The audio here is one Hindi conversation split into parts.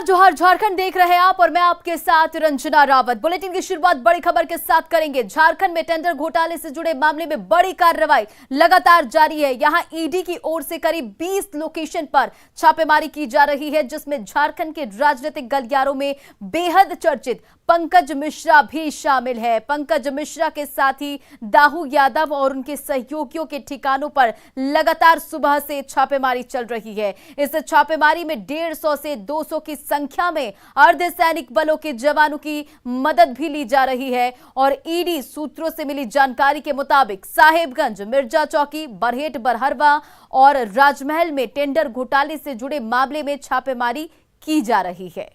नमस्कार, जोहार झारखंड देख रहे हैं आप और मैं आपके साथ रंजना रावत। बुलेटिन की शुरुआत बड़ी खबर के साथ करेंगे। झारखंड में टेंडर घोटाले से जुड़े मामले में बड़ी कार्रवाई लगातार जारी है। यहां ईडी की ओर से करीब 20 लोकेशन पर छापेमारी की जा रही है, जिसमें झारखंड के राजनीतिक गलियारों में बेहद चर्चित पंकज मिश्रा भी शामिल है। पंकज मिश्रा के साथ ही दाऊ यादव और उनके सहयोगियों के ठिकानों पर लगातार सुबह से छापेमारी चल रही है। इस छापेमारी में 150 से 200 की संख्या में अर्धसैनिक बलों के जवानों की मदद भी ली जा रही है। और ईडी सूत्रों से मिली जानकारी के मुताबिक साहेबगंज, मिर्जा चौकी, बरहेट, बरहरवा और राजमहल में टेंडर घोटाले से जुड़े मामले में छापेमारी की जा रही है।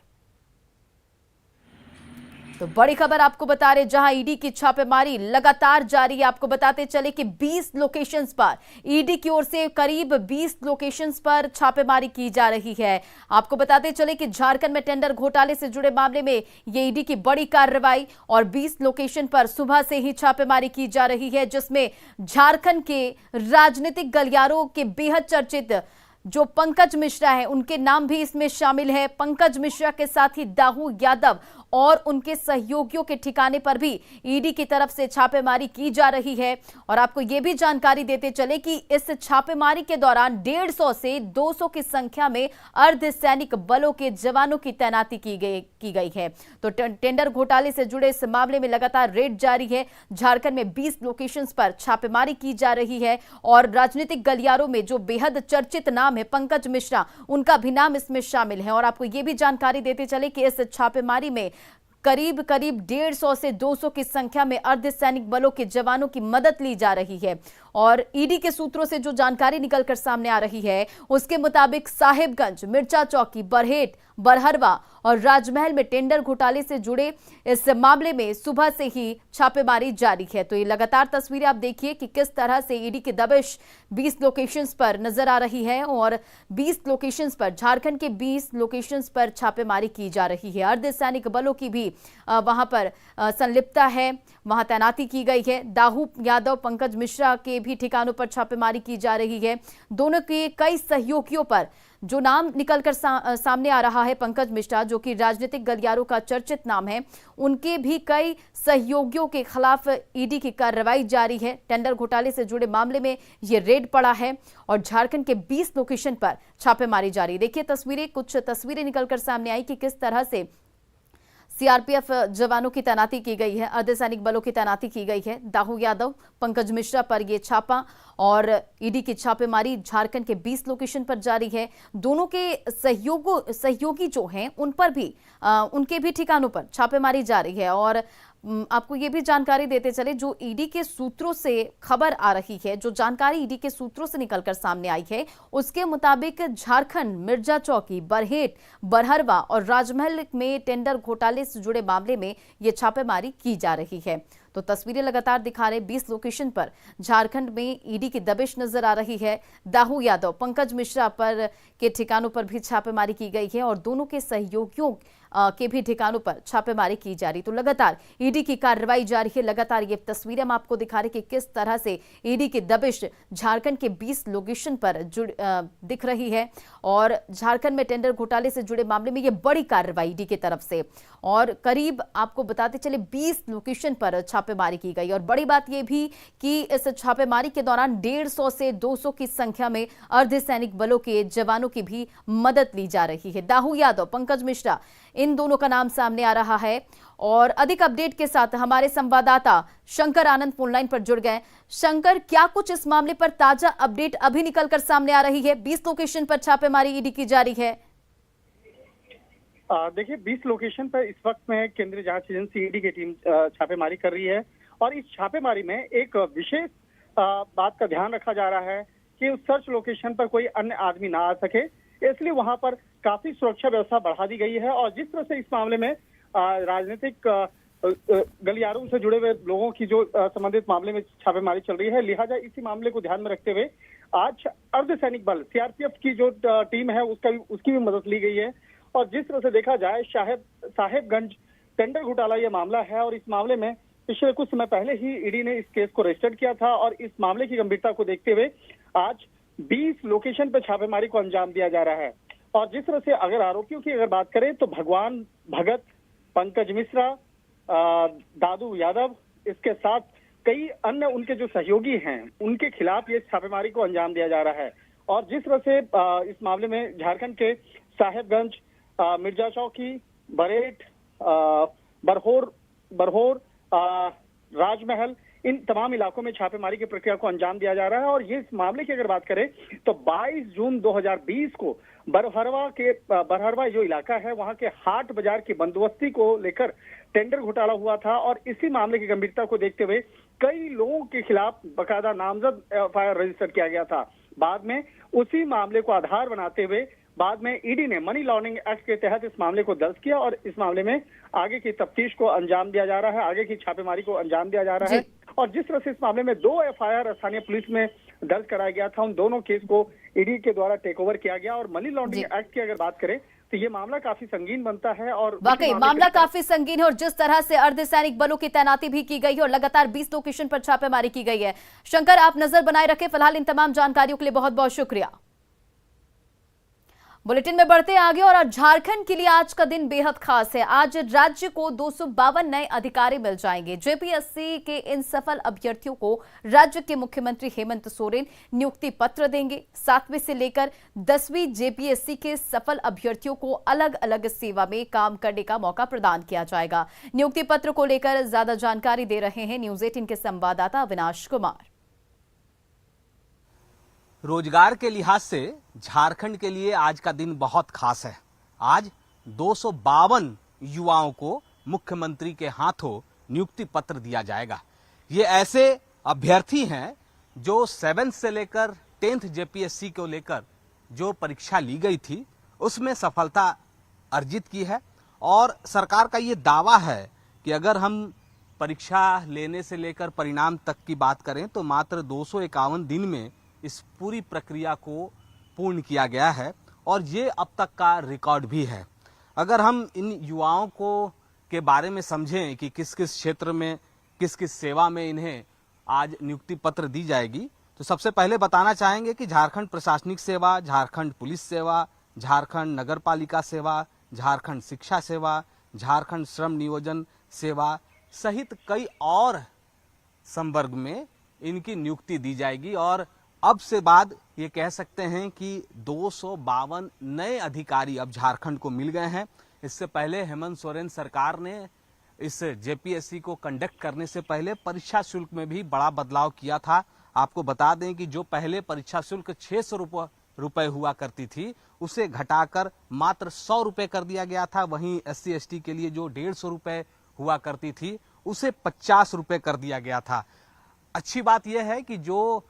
तो बड़ी खबर आपको बता रहे, जहां ईडी की छापेमारी लगातार जारी है। आपको बताते चले कि 20 लोकेशंस पर ईडी की ओर से करीब 20 लोकेशंस पर छापेमारी की जा रही है। आपको बताते चले कि झारखंड में टेंडर घोटाले से जुड़े मामले में ये ईडी की बड़ी कार्रवाई और 20 लोकेशन पर सुबह से ही छापेमारी की जा रही है, जिसमें झारखंड के राजनीतिक गलियारों के बेहद चर्चित जो पंकज मिश्रा है, उनके नाम भी इसमें शामिल है। पंकज मिश्रा के साथ ही दाऊ यादव और उनके सहयोगियों के ठिकाने पर भी ईडी की तरफ से छापेमारी की जा रही है। और आपको यह भी जानकारी देते चले कि इस छापेमारी के दौरान 150 से 200 की संख्या में अर्धसैनिक बलों के जवानों की तैनाती की गई है। तो टेंडर घोटाले से जुड़े इस मामले में लगातार रेड जारी है। झारखंड में 20 लोकेशंस पर छापेमारी की जा रही है और राजनीतिक गलियारों में जो बेहद चर्चित नाम है पंकज मिश्रा, उनका भी नाम इसमें शामिल है। और आपको यह भी जानकारी देते चले कि इस छापेमारी में करीब 150 से 200 की संख्या में अर्धसैनिक बलों के जवानों की मदद ली जा रही है। और ईडी के सूत्रों से जो जानकारी निकलकर सामने आ रही है, उसके मुताबिक साहेबगंज, मिर्चा चौकी, बरहेट, बरहरवा और राजमहल में टेंडर घोटाले से जुड़े इस मामले में सुबह से ही छापेमारी जारी है। तो ये लगातार तस्वीरें आप देखिए कि किस तरह से ईडी की दबिश 20 लोकेशंस पर नजर आ रही है। और 20 लोकेशंस पर, झारखंड के 20 लोकेशंस पर छापेमारी की जा रही है। अर्धसैनिक बलों की भी वहां पर संलिप्तता है, वहां तैनाती की गई है। दाऊ यादव, पंकज मिश्रा के भी ठिकानों पर छापेमारी की जा रही है। दोनों के कई सहयोगियों पर जो नाम निकलकर सामने आ रहा है, पंकज मिश्रा जो कि राजनीतिक गलियारों का चर्चित नाम है, उनके भी कई सहयोगियों के खिलाफ ईडी की कार्रवाई जारी है। टेंडर घोटाले से जुड़े मामले में ये रेड पड़ा है और झारखंड के 20 लोकेशन पर छापेमारी जारी। देखिए तस्वीरें, कुछ तस्वीरें निकलकर सामने आई कि किस तरह से सीआरपीएफ जवानों की तैनाती की गई है, अर्धसैनिक बलों की तैनाती की गई है। दाऊ यादव, पंकज मिश्रा पर यह छापा और ईडी की छापेमारी झारखंड के 20 लोकेशन पर जारी है। दोनों के सहयोगी जो हैं, उन पर भी उनके भी ठिकानों पर छापेमारी जारी है। और आपको ये भी जानकारी देते चले, जो ईडी के सूत्रों से खबर आ रही है, जो जानकारी ईडी के सूत्रों से निकलकर सामने आई है, उसके मुताबिक झारखंड, मिर्जा चौकी, बरहेट, बरहरवा और राजमहल में टेंडर घोटाले से जुड़े मामले में यह छापेमारी की जा रही है। तो तस्वीरें लगातार दिखा रहे, 20 लोकेशन पर झारखंड में ईडी की दबिश नजर आ रही है। दाऊ यादव, पंकज मिश्रा पर के ठिकानों पर भी छापेमारी की गई है और दोनों के सहयोगियों के भी ठिकानों पर छापेमारी की जा रही। तो लगातार ईडी की कार्रवाई जारी है। लगातार ये तस्वीरें हम आपको दिखा रहे कि किस तरह से ईडी की दबिश झारखंड के 20 लोकेशन पर दिख रही है। और झारखंड में टेंडर घोटाले से जुड़े मामले में ये बड़ी कार्रवाई ईडी की तरफ से, और करीब आपको बताते चले 20 लोकेशन पर छापेमारी की गई। और बड़ी बात यह भी कि इस छापेमारी के दौरान 150 से 200 की संख्या में अर्धसैनिक बलों के जवानों की भी मदद ली जा रही है। दाऊ यादव, पंकज मिश्रा, इन दोनों का नाम सामने आ रहा है। और अधिक अपडेट के साथ हमारे संवाददाता शंकर आनंद फोन लाइन पर जुड़ गए। शंकर, क्या कुछ इस मामले पर ताजा अपडेट अभी निकलकर सामने आ रही है? 20 लोकेशन पर छापेमारी ईडी की जारी है। देखिए, 20 लोकेशन पर इस वक्त में केंद्रीय जांच एजेंसी ईडी की टीम छापेमारी कर रही है। और इस छापेमारी में एक विशेष बात का ध्यान रखा जा रहा है कि उस सर्च लोकेशन पर कोई अन्य आदमी ना आ सके, इसलिए वहां पर काफी सुरक्षा व्यवस्था बढ़ा दी गई है। और जिस तरह से इस मामले में राजनीतिक गलियारों से जुड़े हुए लोगों की जो संबंधित मामले में छापेमारी चल रही है, लिहाजा इसी मामले को ध्यान में रखते हुए आज अर्धसैनिक बल सीआरपीएफ की जो टीम है उसकी भी मदद ली गई है। और जिस तरह से देखा जाए, साहेबगंज टेंडर घोटाला ये मामला है और इस मामले में पिछले कुछ समय पहले ही ईडी ने इस केस को रजिस्टर्ड किया था। और इस मामले की गंभीरता को देखते हुए आज 20 लोकेशन पर छापेमारी को अंजाम दिया जा रहा है। और जिस तरह से अगर आरोपियों की अगर बात करें तो भगवान भगत, पंकज मिश्रा, दादू यादव, इसके साथ कई अन्य उनके जो सहयोगी हैं उनके खिलाफ ये छापेमारी को अंजाम दिया जा रहा है। और जिस तरह से इस मामले में झारखंड के साहेबगंज, मिर्जा चौकी, बरेट, बरहोर, राजमहल, इन तमाम इलाकों में छापेमारी की प्रक्रिया को अंजाम दिया जा रहा है। और ये इस मामले की अगर बात करें तो 22 जून 2020 को बरहरवा जो इलाका है वहां के हाट बाजार की बंदोबस्ती को लेकर टेंडर घोटाला हुआ था। और इसी मामले की गंभीरता को देखते हुए कई लोगों के खिलाफ बकायदा नामजद एफआईआर रजिस्टर किया गया था। बाद में उसी मामले को आधार बनाते हुए बाद में ईडी ने मनी लॉन्ड्रिंग एक्ट के तहत इस मामले को दर्ज किया और इस मामले में आगे की तफ्तीश को अंजाम दिया जा रहा है, आगे की छापेमारी को अंजाम दिया जा रहा है। और जिस तरह से इस मामले में 2 एफआईआर स्थानीय पुलिस में दर्ज कराया गया था, उन दोनों केस को ईडी के द्वारा टेक ओवर किया गया। और मनी लॉन्ड्रिंग एक्ट की अगर बात करें तो ये मामला काफी संगीन बनता है। और वाकई मामला काफी संगीन है और जिस तरह से अर्धसैनिक बलों की तैनाती भी की गई है और लगातार 20 लोकेशन पर छापेमारी की गई है। शंकर, आप नजर बनाए रखें। फिलहाल इन तमाम जानकारियों के लिए बहुत बहुत शुक्रिया। बुलेटिन में बढ़ते आगे और झारखंड के लिए आज का दिन बेहद खास है। आज राज्य को 252 नए अधिकारी मिल जाएंगे। जेपीएससी के इन सफल अभ्यर्थियों को राज्य के मुख्यमंत्री हेमंत सोरेन नियुक्ति पत्र देंगे। 7वीं से लेकर 10वीं जेपीएससी के सफल अभ्यर्थियों को अलग अलग सेवा में काम करने का मौका प्रदान किया जाएगा। नियुक्ति पत्र को लेकर ज्यादा जानकारी दे रहे हैं न्यूज 18 के संवाददाता अविनाश कुमार। रोजगार के लिहाज से झारखंड के लिए आज का दिन बहुत खास है। आज 252 युवाओं को मुख्यमंत्री के हाथों नियुक्ति पत्र दिया जाएगा। ये ऐसे अभ्यर्थी हैं जो 7th से लेकर 10th जेपीएससी को लेकर जो परीक्षा ली गई थी उसमें सफलता अर्जित की है। और सरकार का ये दावा है कि अगर हम परीक्षा लेने से लेकर परिणाम तक की बात करें तो मात्र 251 दिन में इस पूरी प्रक्रिया को पूर्ण किया गया है और ये अब तक का रिकॉर्ड भी है। अगर हम इन युवाओं को के बारे में समझें कि किस किस क्षेत्र में किस किस सेवा में इन्हें आज नियुक्ति पत्र दी जाएगी तो सबसे पहले बताना चाहेंगे कि झारखंड प्रशासनिक सेवा, झारखंड पुलिस सेवा, झारखंड नगर पालिका सेवा, झारखंड शिक्षा सेवा, झारखंड श्रम नियोजन सेवा सहित कई और संवर्ग में इनकी नियुक्ति दी जाएगी। और अब से बाद ये कह सकते हैं कि 252 नए अधिकारी अब झारखंड को मिल गए हैं। इससे पहले हेमंत सोरेन सरकार ने इस जेपीएससी को कंडक्ट करने से पहले परीक्षा शुल्क में भी बड़ा बदलाव किया था। आपको बता दें कि जो पहले परीक्षा शुल्क 600 रुपए हुआ करती थी उसे घटाकर मात्र 100 रुपए कर दिया गया था। वहीं SC/ST के लिए जो 150 रुपए हुआ करती थी उसे 50 रुपए कर दिया गया था। अच्छी बात यह है कि जो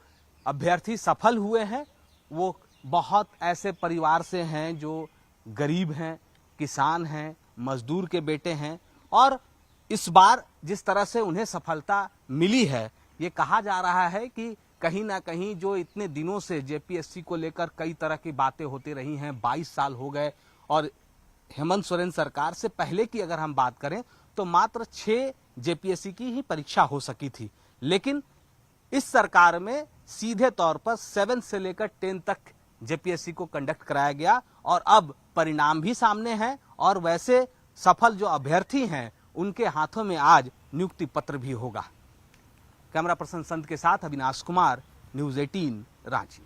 अभ्यर्थी सफल हुए हैं वो बहुत ऐसे परिवार से हैं जो गरीब हैं, किसान हैं, मजदूर के बेटे हैं। और इस बार जिस तरह से उन्हें सफलता मिली है ये कहा जा रहा है कि कहीं ना कहीं जो इतने दिनों से जेपीएससी को लेकर कई तरह की बातें होती रही हैं, 22 साल हो गए और हेमंत सोरेन सरकार से पहले की अगर हम बात करें तो मात्र 6 जेपीएससी की ही परीक्षा हो सकी थी। लेकिन इस सरकार में सीधे तौर पर 7 से लेकर 10 तक जेपीएससी को कंडक्ट कराया गया और अब परिणाम भी सामने हैं और वैसे सफल जो अभ्यर्थी हैं उनके हाथों में आज नियुक्ति पत्र भी होगा। कैमरा पर्सन संत के साथ अविनाश कुमार, न्यूज 18 रांची।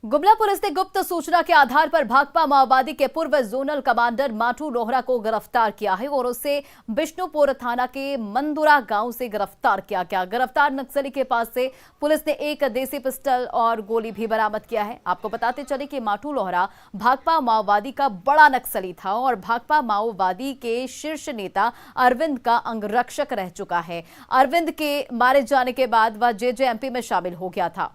गुमला पुलिस ने गुप्त सूचना के आधार पर भाकपा माओवादी के पूर्व जोनल कमांडर माठू लोहरा को गिरफ्तार किया है और उसे बिष्णुपुर थाना के मंदुरा गांव से गिरफ्तार किया गया। गिरफ्तार नक्सली के पास से पुलिस ने एक देसी पिस्टल और गोली भी बरामद किया है। आपको बताते चले कि माठू लोहरा भाकपा माओवादी का बड़ा नक्सली था और भाकपा माओवादी के शीर्ष नेता अरविंद का अंगरक्षक रह चुका है। अरविंद के मारे जाने के बाद वह जेजेएमपी में शामिल हो गया था।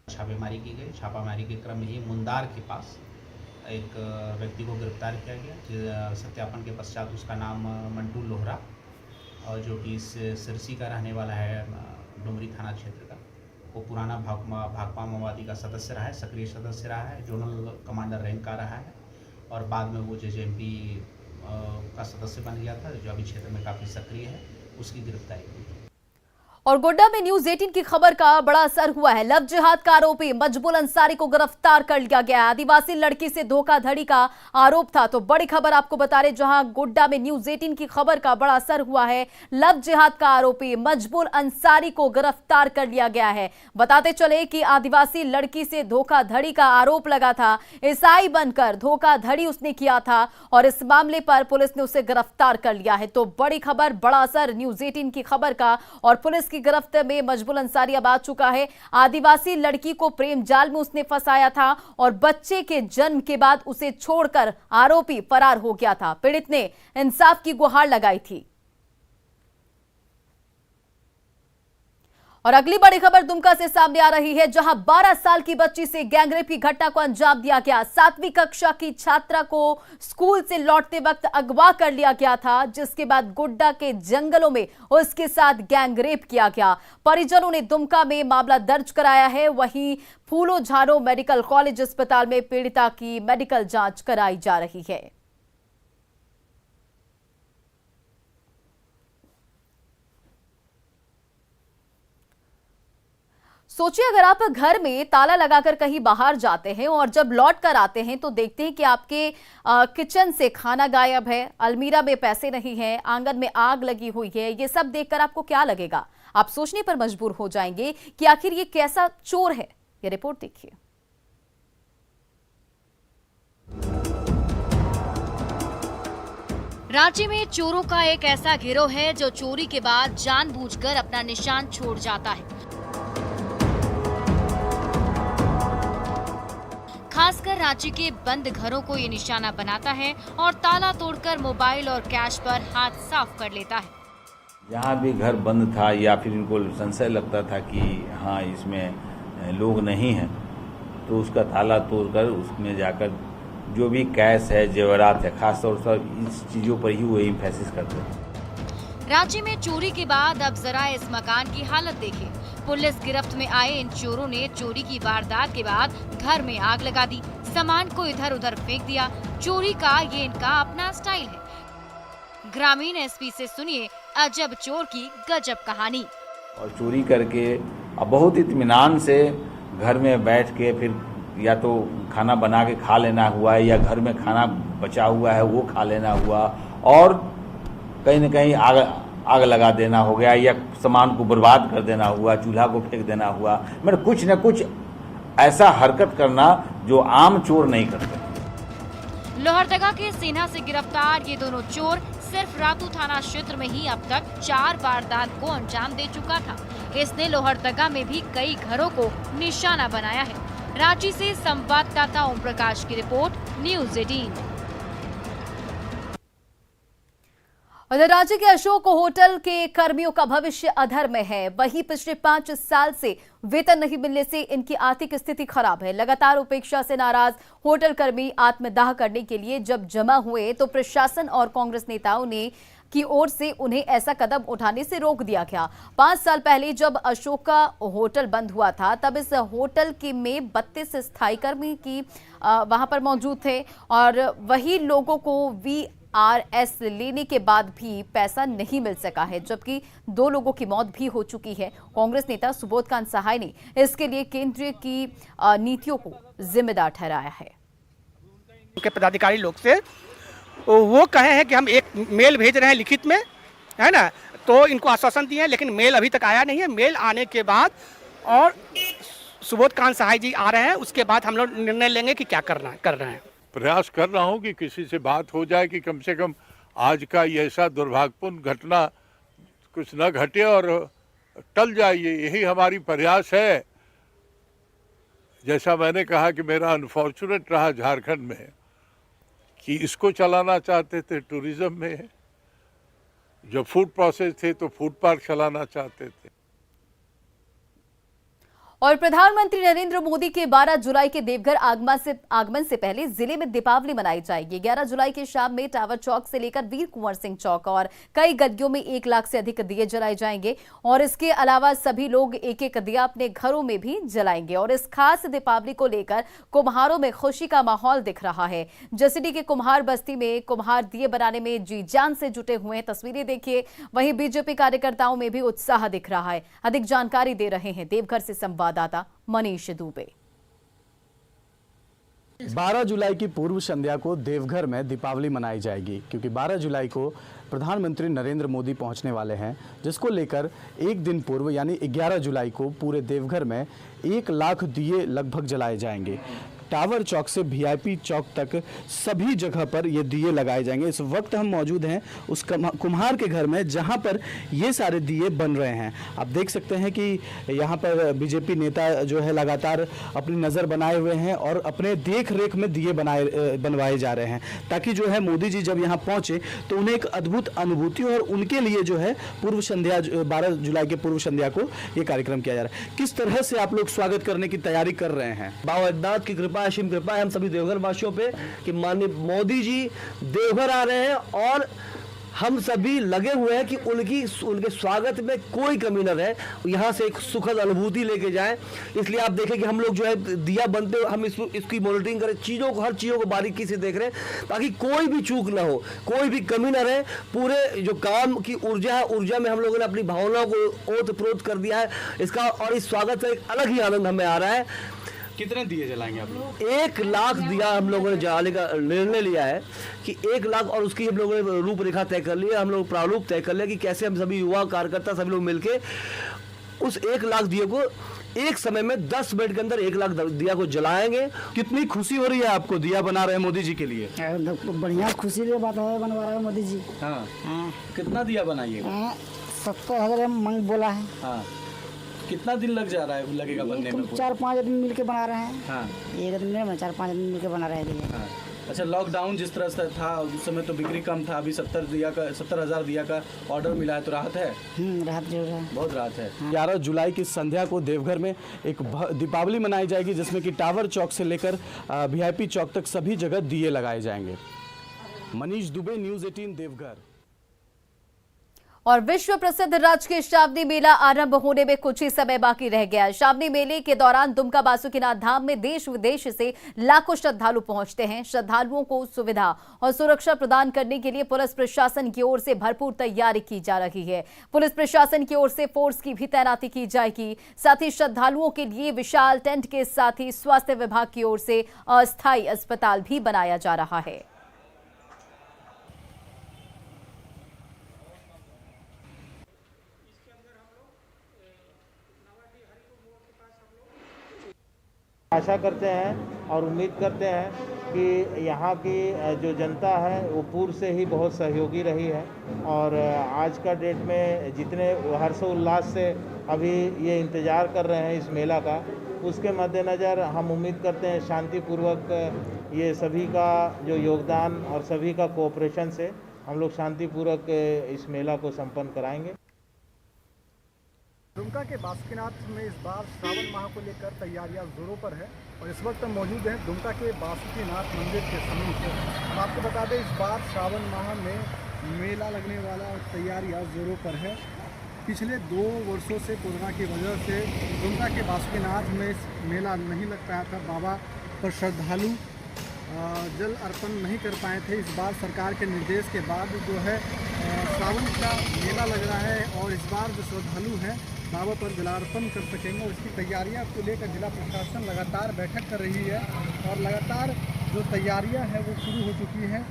छापेमारी की गई। छापामारी के क्रम में ही मुंदार के पास एक व्यक्ति को गिरफ्तार किया गया। सत्यापन के पश्चात उसका नाम मंटू लोहरा और जो कि इस सिरसी का रहने वाला है, डुमरी थाना क्षेत्र का। वो पुराना भाकपा माओवादी का सदस्य रहा है, सक्रिय सदस्य रहा है, जोनल कमांडर रैंक का रहा है और बाद में वो जेजेएमपी का सदस्य बन गया था, जो अभी क्षेत्र में काफ़ी सक्रिय है। उसकी गिरफ्तारी हुई। और गोड्डा में न्यूज 18 की खबर का बड़ा असर हुआ है। लव जिहाद का आरोपी मजबूल अंसारी को गिरफ्तार कर लिया गया है। आदिवासी लड़की से धोखाधड़ी का आरोप था। तो बड़ी खबर आपको बता रहे, जहां गोड्डा में न्यूज 18 की खबर का बड़ा असर हुआ है। लव जिहाद का आरोपी मजबूल अंसारी को गिरफ्तार कर लिया गया है। बताते चले कि आदिवासी लड़की से धोखाधड़ी का आरोप लगा था। ईसाई बनकर धोखाधड़ी उसने किया था और इस मामले पर पुलिस ने उसे गिरफ्तार कर लिया है। तो बड़ी खबर, बड़ा असर न्यूज 18 की खबर का, और पुलिस की गिरफ्त में मजबूल अंसारी अब आ चुका है। आदिवासी लड़की को प्रेम जाल में उसने फंसाया था और बच्चे के जन्म के बाद उसे छोड़कर आरोपी फरार हो गया था। पीड़ित ने इंसाफ की गुहार लगाई थी। और अगली बड़ी खबर दुमका से सामने आ रही है, जहां 12 साल की बच्ची से गैंगरेप की घटना को अंजाम दिया गया। 7वीं कक्षा की छात्रा को स्कूल से लौटते वक्त अगवा कर लिया गया था, जिसके बाद गोड्डा के जंगलों में उसके साथ गैंगरेप किया गया। परिजनों ने दुमका में मामला दर्ज कराया है। वहीं फूलो झानो मेडिकल कॉलेज अस्पताल में पीड़िता की मेडिकल जांच कराई जा रही है। सोचिए, अगर आप घर में ताला लगाकर कहीं बाहर जाते हैं और जब लौट कर आते हैं तो देखते हैं कि आपके किचन से खाना गायब है, अलमीरा में पैसे नहीं हैं, आंगन में आग लगी हुई है। ये सब देखकर आपको क्या लगेगा? आप सोचने पर मजबूर हो जाएंगे कि आखिर ये कैसा चोर है। ये रिपोर्ट देखिए। रांची में चोरों का एक ऐसा गिरोह है जो चोरी के बाद जानबूझकर अपना निशान छोड़ जाता है। खासकर रांची के बंद घरों को ये निशाना बनाता है और ताला तोड़कर मोबाइल और कैश पर हाथ साफ कर लेता है। जहाँ भी घर बंद था या फिर इनको संशय लगता था कि हाँ इसमें लोग नहीं हैं, तो उसका ताला तोड़कर उसमें जाकर जो भी कैश है, जेवरात है, खासतौर पर इस चीज़ों पर ही वो एम्फेसिस करते हैं। रांची में चोरी के बाद अब जरा इस मकान की हालत देखिए। पुलिस गिरफ्त में आए इन चोरों ने चोरी की वारदात के बाद घर में आग लगा दी, सामान को इधर उधर फेंक दिया। चोरी का ये इनका अपना स्टाइल है। ग्रामीण एसपी से सुनिए अजब चोर की गजब कहानी। और चोरी करके अब बहुत इत्मीनान से घर में बैठ के फिर या तो खाना बना के खा लेना हुआ है या घर में खाना बचा हुआ है वो खा लेना हुआ, और कहीं न कहीं आग लगा देना हो गया या सामान को बर्बाद कर देना हुआ, चूल्हा को फेंक देना हुआ। मतलब कुछ न कुछ ऐसा हरकत करना जो आम चोर नहीं करते। लोहरदगा के सेना से गिरफ्तार ये दोनों चोर सिर्फ रातू थाना क्षेत्र में ही अब तक 4 वारदात को अंजाम दे चुका था। इसने लोहरदगा में भी कई घरों को निशाना बनाया है। रांची से संवाददाता ओम प्रकाश की रिपोर्ट, न्यूज 18। उधर राज्य के अशोक होटल के कर्मियों का भविष्य अधर में है। वहीं पिछले 5 साल से वेतन नहीं मिलने से इनकी आर्थिक स्थिति खराब है। लगातार उपेक्षा से नाराज होटल कर्मी आत्मदाह करने के लिए जब जमा हुए तो प्रशासन और कांग्रेस नेताओं ने की ओर से उन्हें ऐसा कदम उठाने से रोक दिया गया। 5 साल पहले जब अशोका होटल बंद हुआ था, तब इस होटल के में 32 स्थायी कर्मी की वहां पर मौजूद थे और वही लोगों को VRS लेने के बाद भी पैसा नहीं मिल सका है, जबकि 2 लोगों की मौत भी हो चुकी है। कांग्रेस नेता सुबोध कांत सहाय ने इसके लिए केंद्र की नीतियों को जिम्मेदार ठहराया है। उनके पदाधिकारी लोग से वो कहे हैं कि हम एक मेल भेज रहे हैं लिखित में, है ना, तो इनको आश्वासन दिए हैं, लेकिन मेल अभी तक आया नहीं है। मेल आने के बाद और सुबोध कांत सहाय जी आ रहे हैं, उसके बाद हम लोग निर्णय लेंगे कि क्या कर रहे हैं। प्रयास कर रहा हूं कि किसी से बात हो जाए कि कम से कम आज का ये ऐसा दुर्भाग्यपूर्ण घटना कुछ न घटे और टल जाए। यही हमारी प्रयास है। जैसा मैंने कहा कि मेरा अनफॉर्चुनेट रहा झारखंड में कि इसको चलाना चाहते थे टूरिज्म में, जो फूड प्रोसेस थे तो फूड पार्क चलाना चाहते थे। और प्रधानमंत्री नरेंद्र मोदी के 12 जुलाई के देवघर आगमन से पहले जिले में दीपावली मनाई जाएगी। 11 जुलाई की शाम में टावर चौक से लेकर वीर कुंवर सिंह चौक और कई गलियों में 1 लाख से अधिक दिए जलाए जाएंगे और इसके अलावा सभी लोग एक एक दिया अपने घरों में भी जलाएंगे। और इस खास दीपावली को लेकर कुम्हारों में खुशी का माहौल दिख रहा है। जसीडीह के कुम्हार बस्ती में कुम्हार दिए बनाने में जी जान से जुटे हुए हैं, तस्वीरें देखिए। वहीं बीजेपी कार्यकर्ताओं में भी उत्साह दिख रहा है। अधिक जानकारी दे रहे हैं देवघर से संवाददाता मनीष दुबे। 12 जुलाई की पूर्व संध्या को देवघर में दीपावली मनाई जाएगी, क्योंकि 12 जुलाई को प्रधानमंत्री नरेंद्र मोदी पहुंचने वाले हैं, जिसको लेकर एक दिन पूर्व यानी 11 जुलाई को पूरे देवघर में 1 लाख दिए लगभग जलाए जाएंगे। टावर चौक से वीआईपी चौक तक सभी जगह पर ये दिए लगाए जाएंगे। इस वक्त हम मौजूद हैं उस कुम्हार के घर में, जहां पर ये सारे दिए बन रहे हैं। आप देख सकते हैं कि यहां पर बीजेपी नेता जो है लगातार अपनी नज़र बनाए हुए हैं और अपने देख रेख में दिए बनवाए जा रहे हैं, ताकि जो है मोदी जी जब यहाँ पहुँचे तो उन्हें एक अद्भुत अनुभूति और उनके लिए जो है पूर्व संध्या 12 जुलाई के पूर्व संध्या को ये कार्यक्रम किया जा रहा है। किस तरह से आप लोग स्वागत करने की तैयारी कर रहे हैं? बाबा वैद्यनाथ की कृपा, असीम कृपा है हम सभी देवघर वासियों पे कि माननीय मोदी जी देवघर आ रहे हैं और हम सभी लगे हुए हैं कि उनके स्वागत में कोई कमी न रहे, यहाँ से एक सुखद अनुभूति लेके जाएं। इसलिए आप देखें कि हम लोग जो है दिया बनते हम इसकी मॉनिटरिंग करें, हर चीज़ों को बारीकी से देख रहे हैं ताकि कोई भी चूक ना हो, कोई भी कमी ना रहे। पूरे जो काम की ऊर्जा है, ऊर्जा में हम लोगों ने अपनी भावनाओं को ओतप्रोत कर दिया है इसका, और इस स्वागत से एक अलग ही आनंद हमें आ रहा है। कितने दिए जलाएंगे आप लोग? 1 लाख दिया हम लोगों ने जलाने का निर्णय लिया है कि 1 लाख, और उसकी हम लोगों ने रूपरेखा तय कर ली है। हम लोग प्रारूप तय कर लिया कि कैसे हम सभी युवा कार्यकर्ता सभी लोग मिलके उस 1 लाख दिए को एक समय में 10 मिनट के अंदर 1 लाख दिया को जलाएंगे। कितनी खुशी हो रही है आपको दिया बना रहे हैं मोदी जी के लिए? बढ़िया खुशी की बात है, बनवा रहे हैं मोदी जी। हाँ, कितना दिया बनाइए? 70,000 मंग बोला है। हाँ, कितना दिन लगेगा बनने में? 4-5 दिन मिलके बना रहे हैं। हाँ, एक दिन में 4-5 दिन मिलके बना रहे हैं। हाँ। अच्छा, लॉकडाउन जिस तरह से था उस समय तो बिक्री कम था, अभी 70,000 दिया का ऑर्डर मिला है, तो राहत है? राहत जरूर है, बहुत राहत है। 11 जुलाई की संध्या को देवघर में एक दीपावली मनाई जाएगी, जिसमें कि टावर चौक से लेकर वीआईपी चौक तक सभी जगह दिए लगाए जाएंगे। मनीष दुबे, न्यूज़ 18 देवघर। और विश्व प्रसिद्ध राजकीय श्रावणी मेला आरंभ होने में कुछ ही समय बाकी रह गया है। श्रावणी मेले के दौरान दुमका बासुकीनाथ धाम में देश विदेश से लाखों श्रद्धालु पहुंचते हैं। श्रद्धालुओं को सुविधा और सुरक्षा प्रदान करने के लिए पुलिस प्रशासन की ओर से भरपूर तैयारी की जा रही है। पुलिस प्रशासन की ओर से फोर्स की भी तैनाती की जाएगी। साथ ही श्रद्धालुओं के लिए विशाल टेंट के साथ ही स्वास्थ्य विभाग की ओर से अस्थायी अस्पताल भी बनाया जा रहा है। आशा करते हैं और उम्मीद करते हैं कि यहाँ की जो जनता है वो पूर्व से ही बहुत सहयोगी रही है और आज का डेट में जितने हर्षोल्लास से अभी ये इंतज़ार कर रहे हैं इस मेला का, उसके मद्देनज़र हम उम्मीद करते हैं शांतिपूर्वक ये सभी का जो योगदान और सभी का कोऑपरेशन से हम लोग शांतिपूर्वक इस मेला को संपन्न कराएंगे। दुमका के बासुकीनाथ में इस बार श्रावण माह को लेकर तैयारियां जोरों पर है और इस वक्त हम मौजूद हैं दुमका के बासुकीनाथ मंदिर के समीप। हम आपको बता दें इस बार श्रावण माह में मेला लगने वाला और तैयारियां जोरों पर है। पिछले 2 वर्षों से कोरोना की वजह से दुमका के बासुकीनाथ में मेला नहीं लग पाया था। बाबा पर श्रद्धालु जल अर्पण नहीं कर पाए थे। इस बार सरकार के निर्देश के बाद जो है श्रावण का मेला लग रहा है और इस बार जो श्रद्धालु हैं बाबा पर जलार्पण कर सकेंगे और इसकी तैयारियां को लेकर जिला प्रशासन लगातार बैठक कर रही है और लगातार जो तैयारियां हैं वो शुरू हो चुकी हैं।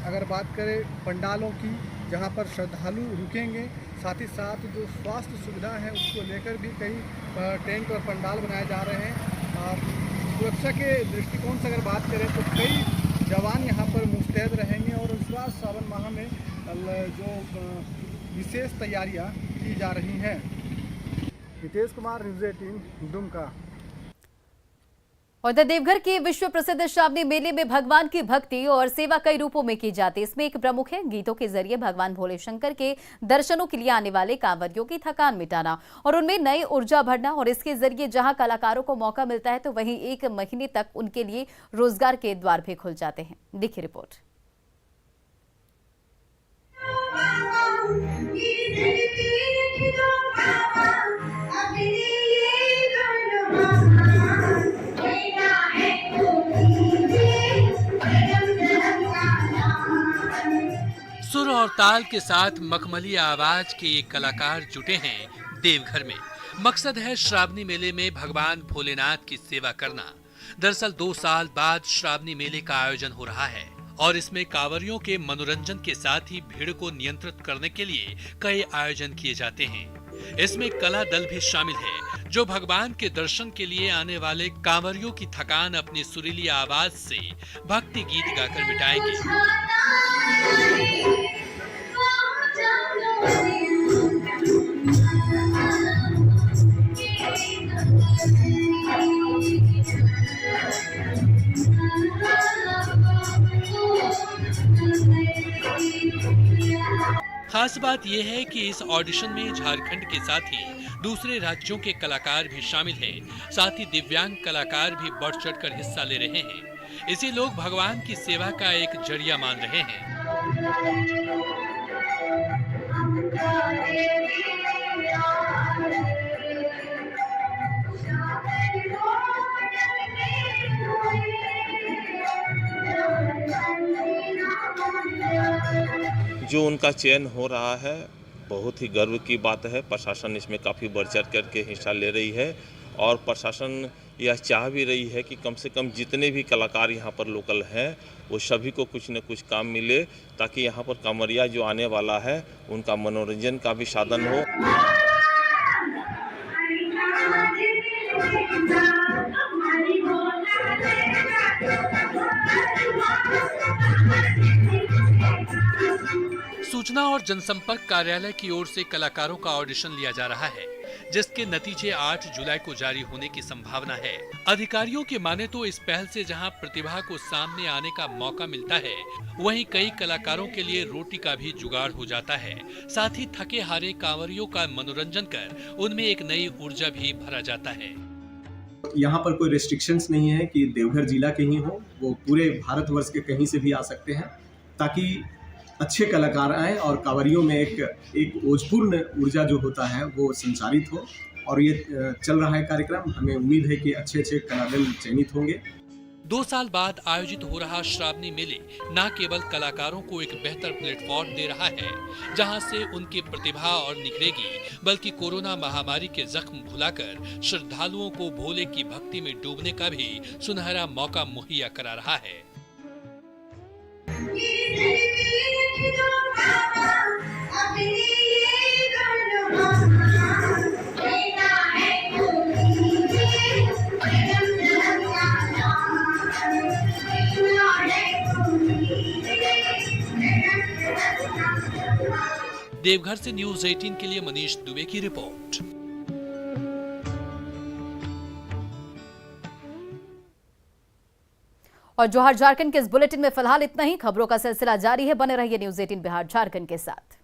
अगर बात करें पंडालों की, जहां पर श्रद्धालु रुकेंगे, साथ ही साथ जो स्वास्थ्य सुविधा है उसको लेकर भी कई टेंट और पंडाल बनाए जा रहे हैं। सुरक्षा के दृष्टिकोण से अगर बात करें तो कई जवान यहाँ पर मुस्तैद रहेंगे और इस बार श्रावण माह में जो विशेष तैयारियां की जा रही हैं। हितेश कुमार, न्यूज़ 18 दुमका। और इधर देवघर के विश्व प्रसिद्ध श्रावणी मेले में भगवान की भक्ति और सेवा कई रूपों में की जाती है। इसमें एक प्रमुख है गीतों के जरिए भगवान भोले शंकर के दर्शनों के लिए आने वाले कांवरियों की थकान मिटाना और उनमें नई ऊर्जा भरना। और इसके जरिए जहां कलाकारों को मौका मिलता है तो वहीं 1 महीने तक उनके लिए रोजगार के द्वार भी खुल जाते हैं। देखिए रिपोर्ट। सुर और ताल के साथ मखमली आवाज के ये कलाकार जुटे हैं देवघर में। मकसद है श्रावणी मेले में भगवान भोलेनाथ की सेवा करना। दरअसल 2 साल बाद श्रावणी मेले का आयोजन हो रहा है और इसमें कांवरियों के मनोरंजन के साथ ही भीड़ को नियंत्रित करने के लिए कई आयोजन किए जाते हैं। इसमें कला दल भी शामिल है जो भगवान के दर्शन के लिए आने वाले कांवरियों की थकान अपनी सुरीली आवाज से भक्ति गीत गाकर मिटाएंगे। खास बात यह है कि इस ऑडिशन में झारखंड के साथ ही दूसरे राज्यों के कलाकार भी शामिल हैं। साथ ही दिव्यांग कलाकार भी बढ़ चढ़कर हिस्सा ले रहे हैं। इसे लोग भगवान की सेवा का एक जरिया मान रहे हैं। जो उनका चयन हो रहा है बहुत ही गर्व की बात है। प्रशासन इसमें काफ़ी बढ़ चढ़ करके हिस्सा ले रही है और प्रशासन यह चाह भी रही है कि कम से कम जितने भी कलाकार यहाँ पर लोकल हैं वो सभी को कुछ न कुछ काम मिले ताकि यहाँ पर कांवरिया जो आने वाला है उनका मनोरंजन का भी साधन हो। सूचना और जनसंपर्क कार्यालय की ओर से कलाकारों का ऑडिशन लिया जा रहा है जिसके नतीजे 8 जुलाई को जारी होने की संभावना है। अधिकारियों की माने तो इस पहल से जहां प्रतिभा को सामने आने का मौका मिलता है वहीं कई कलाकारों के लिए रोटी का भी जुगाड़ हो जाता है। साथ ही थके हारे कांवरियों का मनोरंजन कर उनमें एक नई ऊर्जा भी भरा जाता है। यहाँ पर कोई रेस्ट्रिक्शंस नहीं है कि देवघर जिला के ही हो, वो पूरे भारतवर्ष के कहीं से भी आ सकते हैं ताकि अच्छे कलाकार आए और कांवरियों में एक ओजपूर्ण ऊर्जा जो होता है वो संचारित हो। और ये चल रहा है कार्यक्रम। हमें उम्मीद है कि अच्छे कलादल चयनित होंगे। 2 साल बाद आयोजित हो रहा श्रावणी मेले न केवल कलाकारों को एक बेहतर प्लेटफॉर्म दे रहा है जहां से उनकी प्रतिभा और निखरेगी बल्कि कोरोना महामारी के जख्म भुलाकर श्रद्धालुओं को भोले की भक्ति में डूबने का भी सुनहरा मौका मुहैया करा रहा है। देवघर से न्यूज़ 18 के लिए मनीष दुबे की रिपोर्ट। और जोहार झारखंड के इस बुलेटिन में फिलहाल इतना ही। खबरों का सिलसिला जारी है, बने रहिए न्यूज़ 18 बिहार झारखंड के साथ।